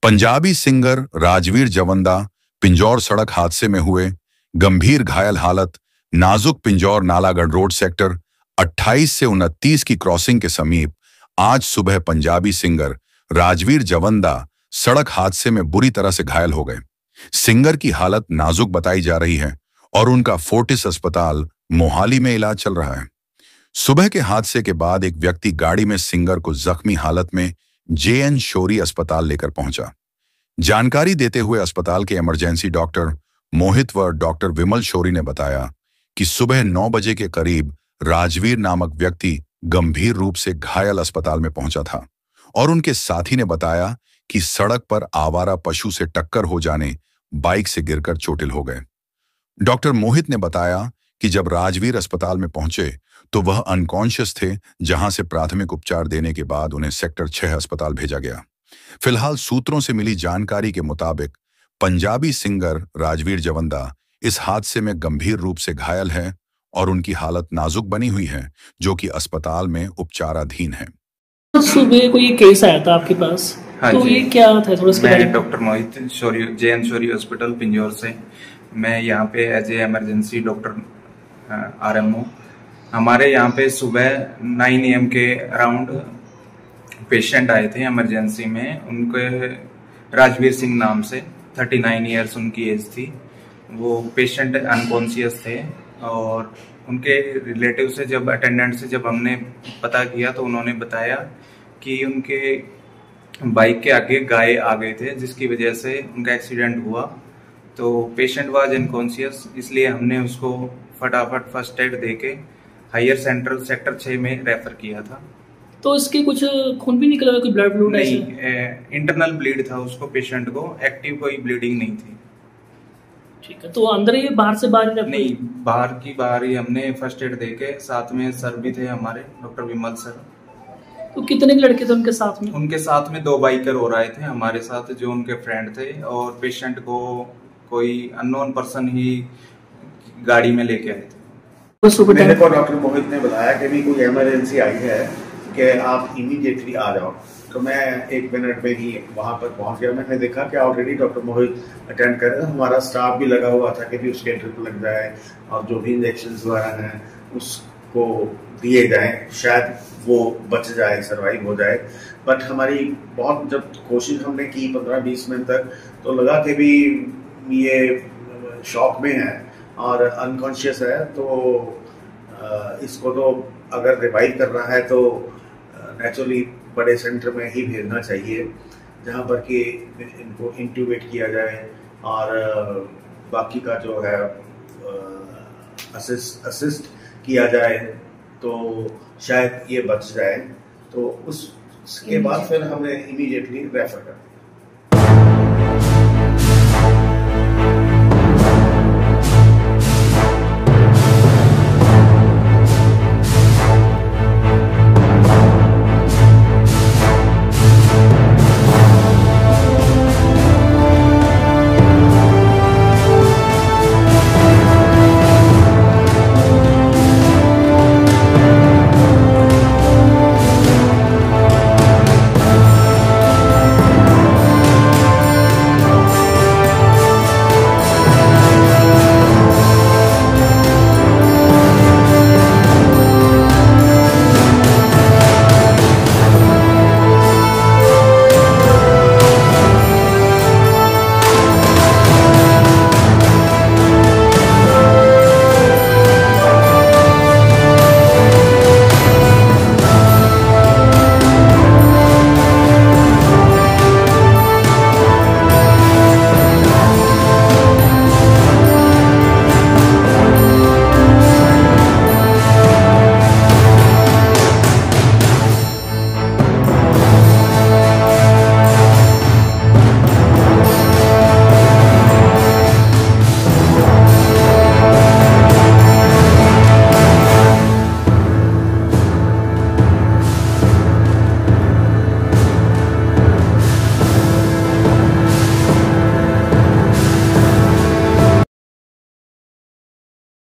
Punjabi singer Rajveer जवंदा Pinjore सड़क हादसे में हुए, गंभीर घायल हालत। नाजुक पिंजौर नालागढ़ रोड सेक्टर 28 से 29 की क्रॉसिंग के समीप आज सुबह पंजाबी सिंगर राजवीर जवंदा सड़क हादसे में बुरी तरह से घायल हो गए। सिंगर की हालत नाजुक बताई जा रही है और उनका फोर्टिस अस्पताल मोहाली में इलाज चल रहा है। सुबह के हादसे के बाद एक व्यक्ति गाड़ी में सिंगर को जख्मी हालत में जेएन शोरी अस्पताल लेकर पहुंचा। जानकारी देते हुए अस्पताल के इमरजेंसी डॉक्टर मोहित व डॉक्टर विमल शोरी ने बताया कि सुबह 9 बजे के करीब राजवीर नामक व्यक्ति गंभीर रूप से घायल अस्पताल में पहुंचा था और उनके साथी ने बताया कि सड़क पर आवारा पशु से टक्कर हो जाने बाइक से गिरकर चोटिल हो गए। डॉक्टर मोहित ने बताया कि जब राजवीर अस्पताल में पहुंचे तो वह अनकॉन्शियस थे, जहां से प्राथमिक उपचार देने के बाद उन्हें सेक्टर 6 अस्पताल भेजा गया। फिलहाल सूत्रों से मिली जानकारी के मुताबिक पंजाबी सिंगर राजवीर जवंदा इस हादसे में गंभीर रूप से घायल है और उनकी हालत नाजुक बनी हुई है, जो कि अस्पताल में उपचाराधीन है। सुबह कोई केस आया था आपके पास? हाँ तो जी, ये क्या था थोड़ा सा? मैं doctor Mohit Shourie, JN Shourie hospital Pinjore से। मैं यहाँ पे as a emergency doctor RMO. हमारे यहाँ पे सुबह 9 AM के अराउंड पेशेंट आए थे इमरजेंसी में। उनके राजवीर सिंह नाम से 39 ईयर्स उनकी एज थी। वो पेशेंट अनकॉन्शियस थे और उनके रिलेटिव से जब अटेंडेंट से जब हमने पता किया तो उन्होंने बताया कि उनके बाइक के आगे गाय आ गए थे, जिसकी वजह से उनका एक्सीडेंट हुआ। तो पेशेंट वाज अनकॉन्शियस, इसलिए हमने उसको फटाफट फर्स्ट एड देके हायर सेंट्रल सेक्टर 6 में रेफर किया था। तो इसके कुछ खून भी निकला, कोई ब्लड ब्लूड? नहीं, इंटरनल ब्लीड था उसको, पेशेंट को एक्टिव कोई ब्लीडिंग नहीं थी। ठीक है, तो अंदर ही बाहर से बाहर? नहीं, बाहर ही हमने फर्स्ट एड देके, साथ में सर भी थे हमारे, डॉक्टर विमल सर। तो कितने लड़के थे उनके साथ में? उनके साथ में 2 बाइकर और आए थे हमारे साथ, जो उनके फ्रेंड थे, और पेशेंट को कोई अननोन पर्सन ही गाड़ी में लेके आए थे। मेरे को डॉक्टर मोहित ने बताया कि भी कोई इमरजेंसी आई है कि आप इमीडिएटली आ जाओ। तो मैं 1 मिनट में ही वहां पर पहुंच गया। मैंने देखा कि ऑलरेडी डॉक्टर मोहित अटेंड कर रहे थे। हमारा स्टाफ भी लगा हुआ था कि भी उसके ड्रिप लग जाए और जो भी इंजेक्शन वगैरह हैं उसको दिए जाए, शायद वो बच जाए, सर्वाइव हो जाए। बट हमारी बहुत जब कोशिश हमने की 15-20 मिनट तक, तो लगा कि भी ये शॉक में है और अनकॉन्शियस है, तो इसको तो अगर रिवाइव करना है तो नेचुरली बड़े सेंटर में ही भेजना चाहिए, जहां पर कि इनको इंट्यूबेट किया जाए और बाकी का जो है असिस्ट किया जाए, तो शायद ये बच जाए। तो उसके बाद फिर हमें इमीडिएटली रेफर कर दिया।